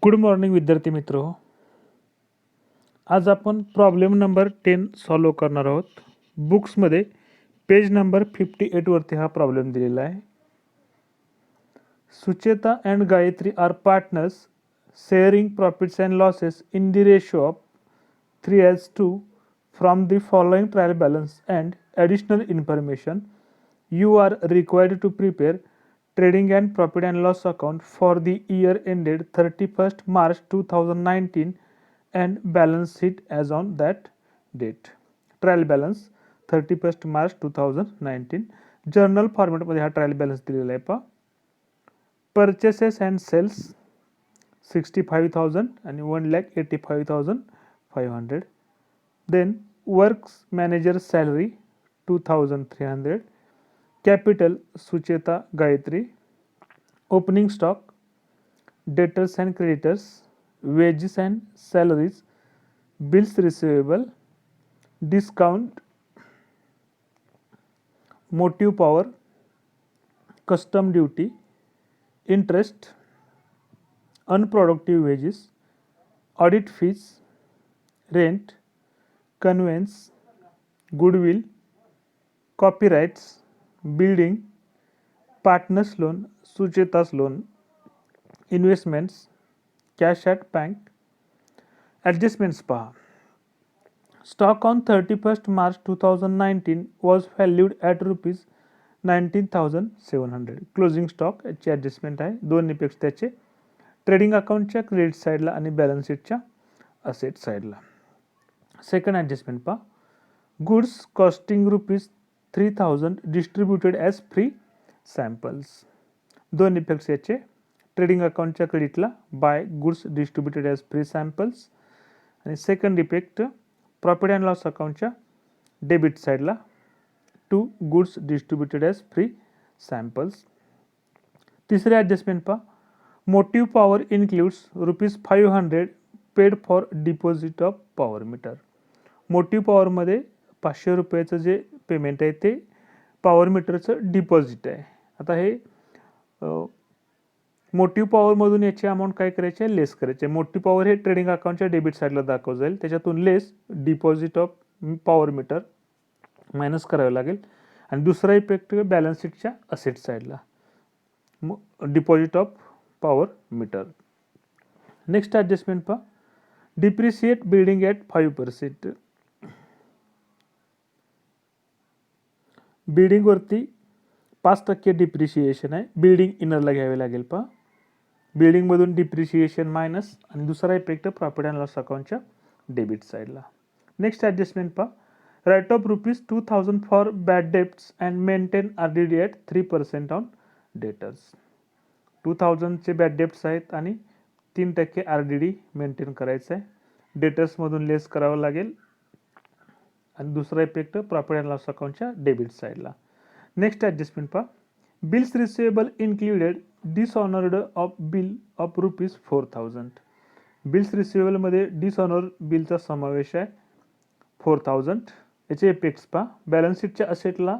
Good morning विद्यार्थी मित्र हो. आज आपण प्रॉब्लेम नंबर 10 सॉल्व करणार आहोत. बुक्समध्ये पेज नंबर 58 वरती हा प्रॉब्लेम दिलेला आहे. Sucheta and Gayatri are partners sharing profits and losses in the ratio of 3:2 from the following trial balance and additional information you are required to prepare trading and profit and loss account for the year ended 31st March 2019 and balance sheet as on that date. Trial balance 31st March 2019. Journal फॉर्मॅटमध्ये हा trial balance दिलेला आहे. पहा, purchases and cells 65,000 आणि 1,85,500. Then works manager salary 2,300. Capital Sucheta Gayatri. Opening stock, debtors and creditors, wages and salaries, bills receivable, discount, motive power, custom duty, interest, unproductive wages, audit fees, rent, conveyance, goodwill, copyrights, building, partners loan, Sucheta's loan, investments, cash at bank. Adjustments पहा. Stock on 31st March 2019 was valued at rupees 19,700. Closing stock याची adjustment आहे. दोन effects त्याचे trading अकाउंटच्या credit साईडला आणि balance शीटच्या asset साईडला. सेकंड ॲडजस्टमेंट पहा. Goods costing rupees 3,000 distributed as free samples. दोन इफेक्ट्स याचे ट्रेडिंग अकाउंटच्या क्रेडिटला by goods distributed as free samples आणि second effect profit and loss अकाउंटच्या डेबिट साईडला to goods distributed as free samples. तिसरे ॲडजस्टमेंट पहा. Motive power includes rupees 500 paid for deposit of power meter. Motive पॉवरमध्ये 500 रुपयाचं जे पेमेंट आहे ते पॉवर मीटरचं डिपॉझिट आहे. आता हे मोटिव्ह पॉवरमधून याची अमाऊंट काय करायची आहे, लेस करायची आहे. मोटिव्ह पॉवर हे ट्रेडिंग अकाउंटच्या डेबिट साईडला दाखवलं जाईल. त्याच्यातून less deposit of power meter minus करावं लागेल आणि दुसरा इफेक्ट बॅलन्स शीटच्या असेट साईडला deposit of power meter. Next adjustment पहा. Depreciate building at 5%. बिल्डिंगवरती 5% डिप्रिशिएशन आहे. बिल्डिंग इनरला घ्यावे लागेल. पहा, बिल्डिंगमधून डिप्रिशिएशन मायनस आणि दुसरा इफेक्ट प्रॉफिट अँड लॉस अकाउंटच्या डेबिट साईडला. नेक्स्ट ॲडजस्टमेंट पहा. Write off rupees 2,000 for bad debts and maintain RDD at 3% on debtors. 2,000चे बॅड डेब्ट्स आहेत आणि 3% RDD मेंटेन करायचं आहे. डेटर्समधून लेस करावं लागेल आणि दुसरा इफेक्ट प्रॉफिट अँड लॉस अकाउंटच्या डेबिट साईडला. नेक्स्ट ॲडजस्टमेंट पहा. Bills receivable included dishonoured of bill of rupees 4,000. Bills रिसिवेबलमध्ये डिसऑनर बिलचा समावेश आहे 4,000. याचे इफेक्ट्स पहा. बॅलन्स शीटच्या असेटला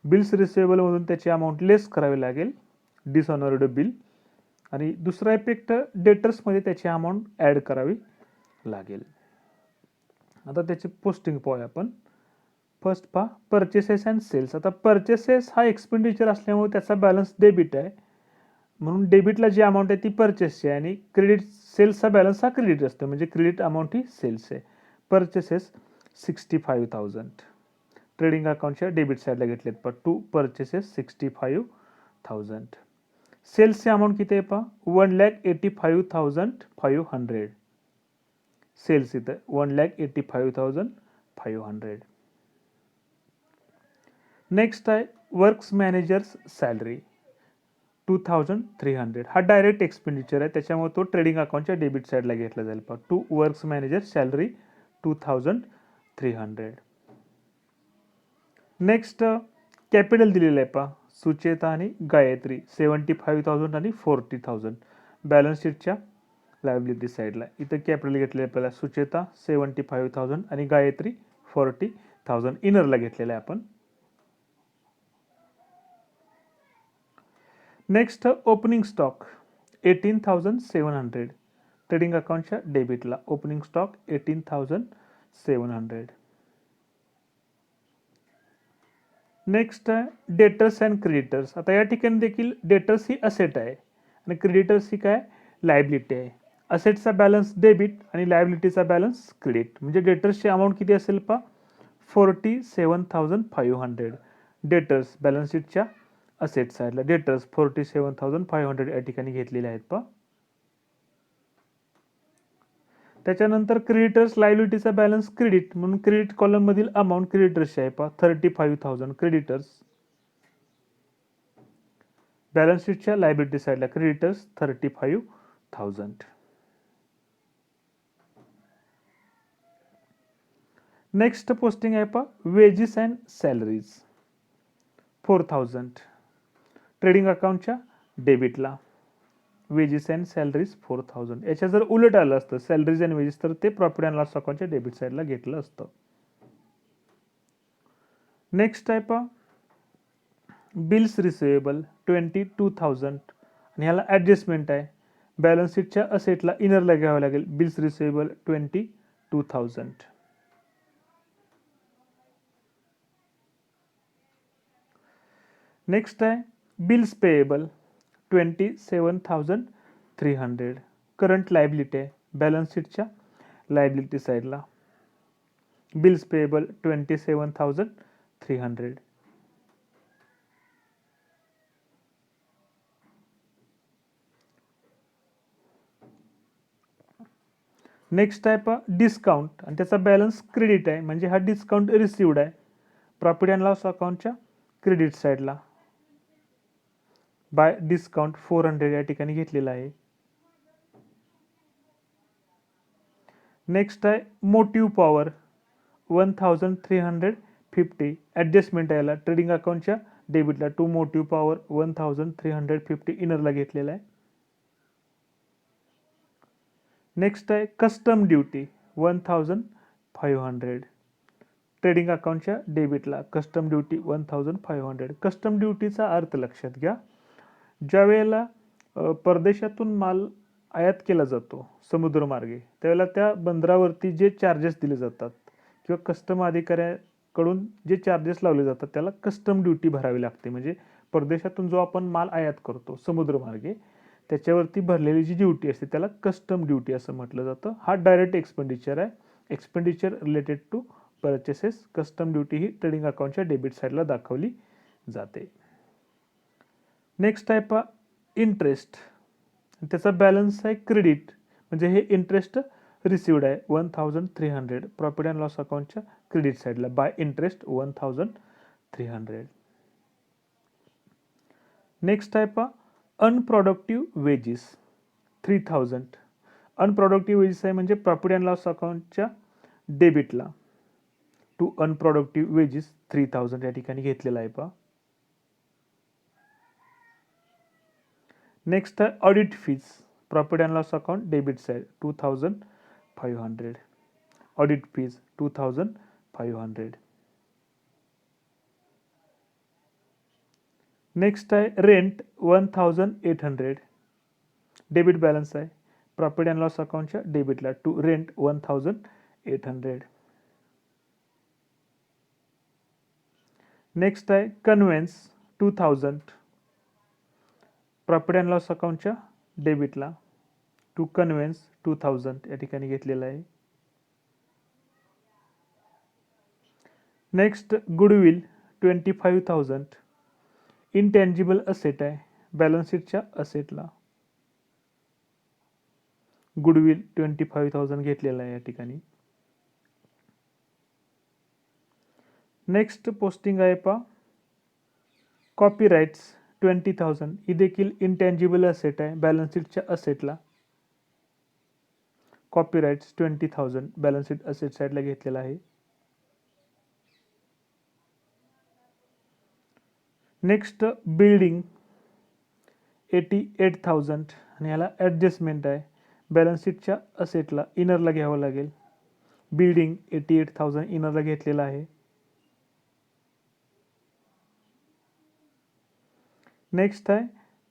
बिल्स रिसिवेबलमधून त्याची अमाऊंट लेस करावी लागेल डिसऑनर्ड बिल आणि दुसरा इफेक्ट डेटर्समध्ये त्याची अमाऊंट ॲड करावी लागेल. आता त्याचे पोस्टिंग पाहूया आपण. फर्स्ट पहा, परचेसेस अँड सेल्स. आता परचेसेस हा एक्सपेंडिचर असल्यामुळे त्याचा बॅलन्स डेबिट आहे, म्हणून डेबिटला जी अमाऊंट आहे ती परचेसची आहे आणि क्रेडिट सेल्सचा बॅलन्स हा क्रेडिट असतो, म्हणजे क्रेडिट अमाऊंट ही सेल्स आहे. परचेसेस 65,000 ट्रेडिंग अकाउंटच्या डेबिट साईडला घेतलेत. पण टू परचेसेस 65,000. सेल्सची अमाऊंट किती आहे पहा, 1,85,500. सेल्स इथं 1,85,500. नेक्स्ट आहे वर्क्स मॅनेजर्स सॅलरी 2,300. हा डायरेक्ट एक्सपेंडिचर आहे, त्याच्यामुळे तो ट्रेडिंग अकाउंटच्या डेबिट साईडला घेतला जाईल. पहा, to works manager salary 2,300. Next capital दिलेलं आहे पहा. सुचेता आणि गायत्री 75,000 आणि 40,000 बॅलन्स शीटच्या लायबिलिटी साईडला. इथं कॅपिटल घेतलेलं आहे. पहिला सुचेता 75,000 आणि गायत्री 40,000 इनरला घेतलेलं आहे आपण. Next opening stock 18,700. ट्रेडिंग अकाउंटच्या डेबिटला ओपनिंग स्टॉक 18,700. नेक्स्ट आहे डेटर्स अँड क्रेडिटर्स. आता या ठिकाणी देखील डेटर्स ही असेट आहे आणि क्रेडिटर्स ही काय लायबिलिटी आहे. असेटचा बॅलन्स डेबिट आणि लायबिलिटीचा बॅलन्स क्रेडिट. म्हणजे डेटर्सची अमाऊंट किती असेल पा 47,500. डेटर्स बॅलन्स शीटच्या असेट साईडला डेटर्स 47,500 या ठिकाणी घेतलेले आहेत पा. त्याच्यानंतर क्रेडिटर्स लायबिलिटीचा बॅलन्स क्रेडिट म्हणून क्रेडिट कॉलम मधील अमाऊंट क्रेडिटर्सची आहे पा 35,000 क्रेडिटर्स. बॅलन्स शीटच्या लायबिलिटी साईडला क्रेडिटर्स 35,000. नेक्स्ट पोस्टिंग आहे पा वेजेस अँड सॅलरीज 4,000. ट्रेडिंग अकाउंटच्या डेबिटला वेजेस अँड सॅलरीज 4,000. याच्या जर उलट आलं असतं सॅलरीज अँड वेजेस तर ते प्रॉफिट अँड लॉस अकाउंटच्या डेबिट साईडला घेतलं असतं. नेक्स्ट आहे पा बिल्स रिसिवेबल 22,000 आणि ह्याला ॲडजस्टमेंट आहे. बॅलन्स शीटच्या असेटला इनरला घ्यावं लागेल बिल्स रिसिवेबल 22,000. नेक्स्ट आहे बिल्स पेएबल 27,300. करंट लायबिलिटी आहे बॅलन्स शीटच्या लायबिलिटी साईडला बिल्स पेएबल 27,300. नेक्स्ट आहे पा डिस्काउंट आणि त्याचा बॅलन्स क्रेडिट आहे म्हणजे हा डिस्काउंट रिसिवड आहे प्रॉफिट अँड लॉस अकाउंटच्या क्रेडिट साईडला बाय डिस्काउंट 400 या ठिकाणी घेतलेला आहे. नेक्स्ट आहे मोटिव्ह पॉवर 1,350. ॲडजस्टमेंट याला ट्रेडिंग अकाउंटच्या डेबिटला टू मोटिव्ह पॉवर 1,350 इनरला घेतलेला आहे. नेक्स्ट आहे कस्टम ड्युटी 1,500. ट्रेडिंग अकाउंटच्या डेबिटला कस्टम ड्युटी 1,500. कस्टम ड्युटीचा अर्थ लक्षात घ्या. ज्या वेळेला परदेशातून माल आयात केला जातो समुद्रमार्गे त्यावेळेला त्या बंदरावरती जे चार्जेस दिले जातात किंवा कस्टम अधिकाऱ्याकडून जे चार्जेस लावले जातात त्याला कस्टम ड्युटी भरावी लागते. म्हणजे परदेशातून जो आपण माल आयात करतो समुद्रमार्गे त्याच्यावरती भरलेली जी ड्युटी असते त्याला कस्टम ड्युटी असं म्हटलं जातं. हा डायरेक्ट एक्सपेंडिचर आहे. Expenditure related to purchases. Custom duty ही ट्रेडिंग अकाउंटच्या डेबिट साईडला दाखवली जाते. नेक्स्ट आहे पा इंटरेस्ट. त्याचा बॅलन्स आहे क्रेडिट म्हणजे हे इंटरेस्ट रिसिवड आहे 1,300 प्रॉफिट अँड लॉस अकाउंटच्या क्रेडिट साईडला बाय इंटरेस्ट 1,300. नेक्स्ट आहे पा अनप्रोडक्टिव्ह वेजेस 3,000. अनप्रोडक्टिव्ह वेजेस आहे म्हणजे प्रॉफिट अँड लॉस अकाउंटच्या डेबिटला टू अनप्रोडक्टिव्ह वेजेस 3,000 या ठिकाणी घेतलेला आहे पा. नेक्स्ट आहे audit fees profit and loss account debit side 2,500. Audit fees 2,500. Next आहे रेंट 1,800. डेबिट बॅलन्स आहे प्रॉफिट अँड लॉस अकाउंटच्या डेबिटला टू रेंट 1,800. नेक्स्ट आहे कन्व्हेन्स 2,000 प्रॉफिट अँड लॉस अकाउंटच्या डेबिटला टू कन्व्हेन्स 2,000 या ठिकाणी घेतलेला आहे. Next goodwill 25,000. इनटँजिबल असेट आहे बॅलन्स शीटच्या असेटला गुडविल 25,000 घेतलेला आहे या ठिकाणी. नेक्स्ट पोस्टिंग आहे पा कॉपीराइट्स 20,000. ही देखील इनटँजिबल असेट आहे बॅलन्स शीटच्या असेटला कॉपीराइट्स 20,000 बॅलन्स शीट असेट साईडला घेतलेला आहे. नेक्स्ट बिल्डिंग 88,000 आणि ह्याला ॲडजस्टमेंट आहे बॅलन्स शीटच्या असेटला इनरला घ्यावं लागेल. बिल्डिंग 88,000 इनरला घेतलेला आहे. नेक्स्ट आहे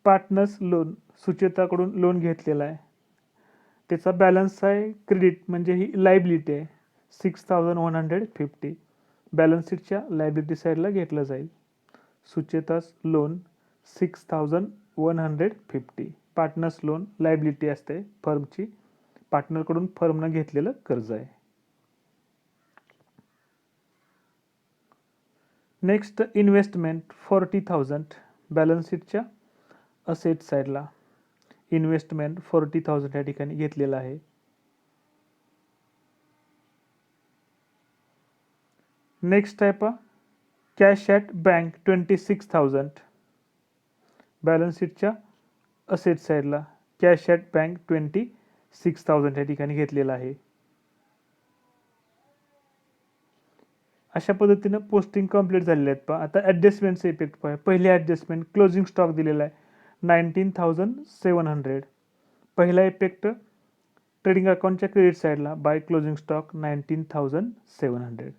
पार्टनर्स लोन. सुचेताकडून लोन घेतलेला आहे त्याचा बॅलन्स आहे क्रेडिट, म्हणजे ही लायबिलिटी आहे 6150. बॅलन्स शीटच्या लायबिलिटी साईडला घेतलं जाईल. सुचेतास लोन 6150. पार्टनर्स लोन लायबिलिटी असते फर्मची, पार्टनरकडून फर्मनं घेतलेलं कर्ज आहे. Next investment 40,000. बॅलन्स शीटच्या असेट साईडला इन्व्हेस्टमेंट 40,000 या ठिकाणी घेतलेलं आहे. नेक्स्ट आहे पहा कॅश ॲट बँक 26,000. बॅलन्स शीटच्या असेट साईडला कॅश ॲट बँक 26,000 या ठिकाणी घेतलेलं आहे. अशा पद्धतीनं पोस्टिंग कंप्लीट झालेले आहेत पहा. आता ॲडजस्टमेंटचे इफेक्ट पहा. पहिली ॲडजस्टमेंट क्लोजिंग स्टॉक दिलेला आहे 19,700. पहिला इफेक्ट ट्रेडिंग अकाउंटच्या क्रेडिट साईडला बाय क्लोजिंग स्टॉक 19,700.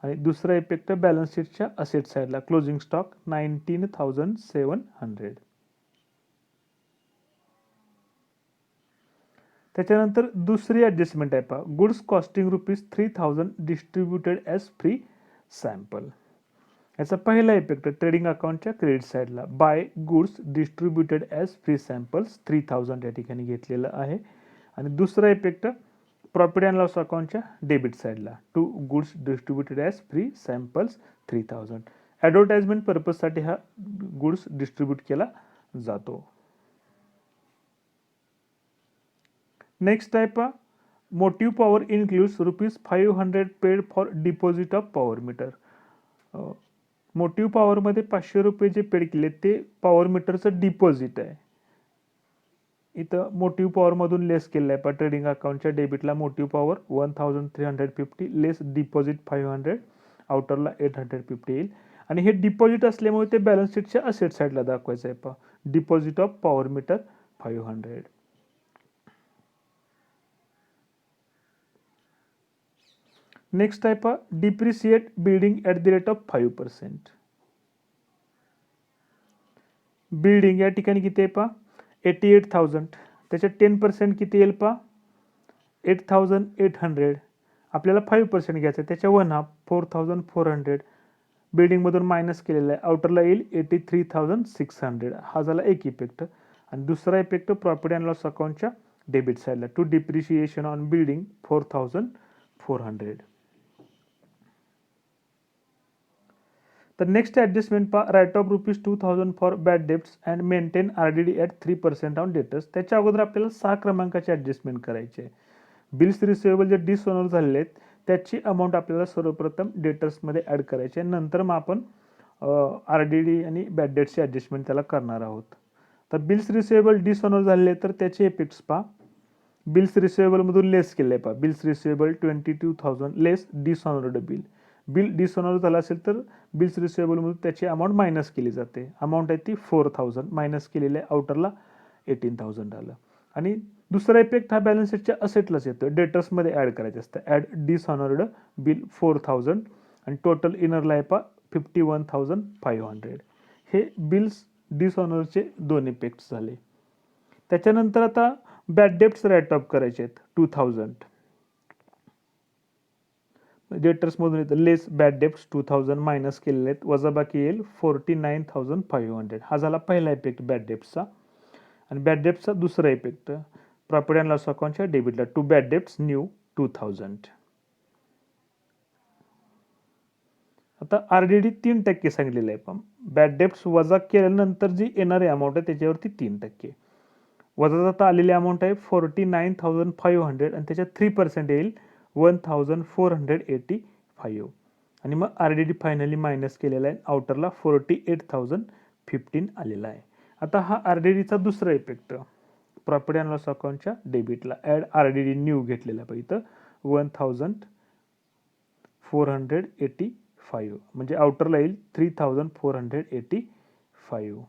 आणि दुसरा इफेक्ट बॅलन्स शीटच्या असेट साईडला क्लोजिंग स्टॉक 19,700. त्याच्यानंतर दुसरी ॲडजस्टमेंट आहे पहा goods costing ₹3,000 distributed as free sample. याचा पहिला इफेक्ट ट्रेडिंग अकाउंटच्या क्रेडिट साईडला by goods distributed as free samples 3,000 या ठिकाणी घेतलेलं आहे. आणि दुसरा इफेक्ट प्रॉफिट अँड लॉस अकाउंटच्या डेबिट साईडला to goods distributed as free samples 3,000. Advertisement पर्पजसाठी हा गुड्स डिस्ट्रीब्यूट केला जातो. नेक्स्ट आहे पहा motive power includes ₹500 paid for deposit of power meter. Motive पॉवरमध्ये ₹500 जे पेड केले ते पॉवर मीटरचं डिपॉझिट आहे. इथं मोटिव्ह पॉवरमधून लेस केलेलं आहे पहा ट्रेडिंग अकाउंटच्या डेबिटला मोटिव्ह पॉवर 1,350 लेस डिपॉझिट 500, आउटरला 850 येईल. आणि हे डिपॉझिट असल्यामुळे ते बॅलन्स शीटच्या असेट साईडला दाखवायचं आहे पहा deposit of power meter 500. Next आहे पहा depreciate building at the rate of 5%. Building या ठिकाणी किती आहे पहा 88,000. त्याच्यात 10% किती येईल पहा 8,800. आपल्याला 5% घ्यायचं आहे त्याच्या 1/2 4,400. बिल्डिंगमधून मायनस केलेला आहे आउटरला येईल 83,600. हा झाला एक इफेक्ट. आणि दुसरा इफेक्ट प्रॉफिट अँड लॉस अकाउंटच्या डेबिट साईडला टू डिप्रिशिएशन ऑन बिल्डिंग 4,400. तर नेक्स्ट ॲडजस्टमेंट पहा write off ₹2,000 for bad debts and maintain RDD at 3% on debtors. त्याच्या अगोदर आपल्याला 6 क्रमांकाची ॲडजस्टमेंट करायची आहे. बिल्स रिसिवेबल जे डिसऑनर झालेले आहेत त्याची अमाऊंट आपल्याला सर्वप्रथम डेटर्समध्ये ॲड करायची आहे. नंतर मग आपण RDD आणि बॅड डेट्सची ॲडजस्टमेंट त्याला करणार आहोत. तर बिल्स रिसिवेबल डिसऑनर झालेले तर त्याचे इफेक्ट्स पहा. बिल्स रिसिवेबलमधून लेस केले आहे पहा बिल्स रिसिवेबल 22,000 लेस डिसऑनर्ड बिल. बिल डिसऑनर झालं असेल तर बिल्स रिसिवेबलमधून त्याची अमाऊंट मायनस केली जाते. अमाऊंट आहे ती 4,000 मायनस केलेलं आहे आउटरला 18,000 आलं. आणि दुसरा इफेक्ट हा बॅलन्स शीटच्या असेटलाच येतो डेटर्समध्ये ॲड करायचं असतं. ॲड डिसऑनर्ड बिल 4,000 आणि टोटल इनरला आहे पहा 51,500. हे बिल्स डिसऑनरचे 2 इफेक्ट्स झाले. त्याच्यानंतर आता बॅड डेब्ट्स राईट ऑफ करायचे आहेत 2,000. डेटर्समधून येतं लेस बॅड डेब्ट्स 2,000 मायनस केलेले आहेत वजाबाकी येईल 49,500. हा झाला पहिला इफेक्ट बॅड डेब्ट्सचा. आणि बॅड डेब्ट्सचा दुसरा इफेक्ट प्रॉफिट अँड लॉस अकाउंटच्या डेबिटला टू बॅड डेब्ट्स न्यू 2,000. आता RDD 3% सांगितलेलं आहे पण बॅड डेब्ट्स वजा केल्यानंतर जी येणारी अमाऊंट आहे त्याच्यावरती 3%. वजा जाता आलेली अमाऊंट आहे 49,500 आणि त्याच्यात 3% येईल 1,485. आणि मग RDD फायनली मायनस केलेला आहे आउटरला 48,015 आलेला आहे. आता हा RDDचा दुसरा इफेक्ट प्रॉफिट अँड लॉस अकाउंटच्या डेबिटला ॲड RDD न्यू घेतलेला पाहिजे 1,485 म्हणजे आउटरला येईल 3,485.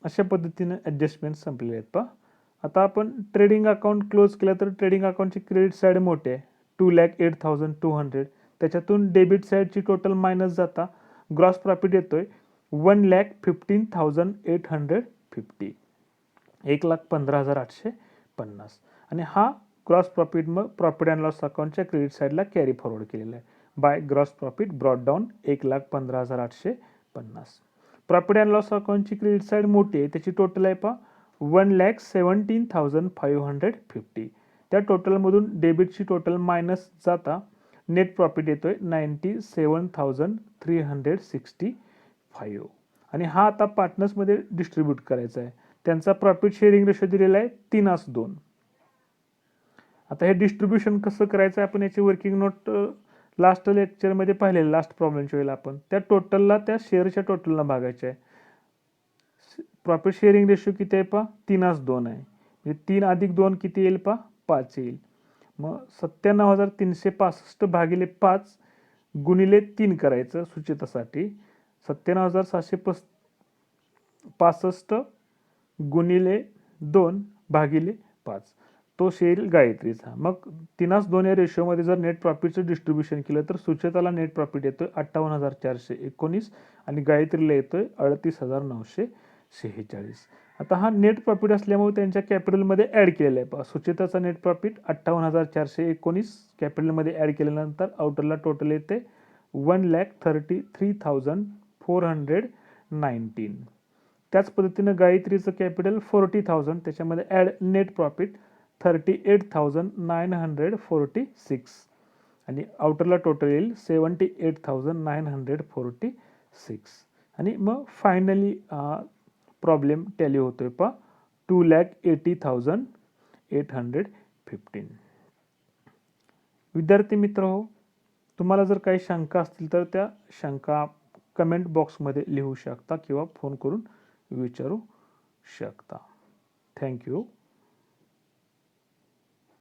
अशा पद्धतीने ॲडजस्टमेंट संपलेले आहेत पहा. आता आपण ट्रेडिंग अकाउंट क्लोज केलं तर ट्रेडिंग अकाउंटची क्रेडिट साईड मोठी आहे 2,08,200. त्याच्यातून डेबिट साईडची टोटल मायनस जाता ग्रॉस प्रॉफिट येतोय 1,15,850. 1,15,850 आणि हा ग्रॉस प्रॉफिट मग प्रॉफिट अँड लॉस अकाउंटच्या क्रेडिट साईडला कॅरी फॉरवर्ड केलेला आहे by gross profit brought down 1,15,850. Profit and loss अकाउंटची क्रेडिट साईड मोठी आहे, त्याची टोटल आहे पहा 1,17,550. त्या टोटलमधून डेबिटची टोटल मायनस जाता नेट प्रॉफिट येतोय 97,365 आणि हा आता पार्टनर्समध्ये डिस्ट्रीब्यूट करायचा आहे. त्यांचा प्रॉफिट शेअरिंग रेशो दिलेला आहे 3:2. आता हे डिस्ट्रीब्युशन कसं करायचं आपण याची वर्किंग नोट लास्ट लेक्चरमध्ये पाहिलेलं, लास्ट प्रॉब्लेमच्या वेळेला आपण त्या टोटलला त्या शेअरच्या टोटलला भागायचे आहे. प्रॉफिट शेअरिंग रेशो किती आहे पहा 3:2 आहे, म्हणजे 3 + 2 किती येईल पहा 5 येईल. मग 97,365 भागिले 5 गुणिले 3 करायचं सुचितासाठी 97,765 गुणिले 2 भागिले 5 तो शेअर गायत्रीचा. मग 3:2 या रेशोमध्ये जर नेट प्रॉफिटचं डिस्ट्रीब्युशन केलं तर सुचेताला नेट प्रॉफिट येतोय 58,419 आणि गायत्रीला येतोय 38,946. आता हा नेट प्रॉफिट असल्यामुळे त्यांच्या कॅपिटलमध्ये ॲड केलेला आहे. सुचेताचा नेट प्रॉफिट 58,419 कॅपिटलमध्ये ॲड केल्यानंतर आउटरला टोटल येते 1,33,419. त्याच पद्धतीनं गायत्रीचं कॅपिटल 40,000 त्याच्यामध्ये ॲड नेट प्रॉफिट 38,946 आणि आउटरला टोटल येईल 78,946 आणि मग फायनली प्रॉब्लेम टॅली होतोय पहा 2,80,815. विद्यार्थी मित्र हो, तुम्हाला जर काही शंका असतील तर त्या शंका कमेंट बॉक्समध्ये लिहू शकता किंवा फोन करून विचारू शकता. थँक्यू.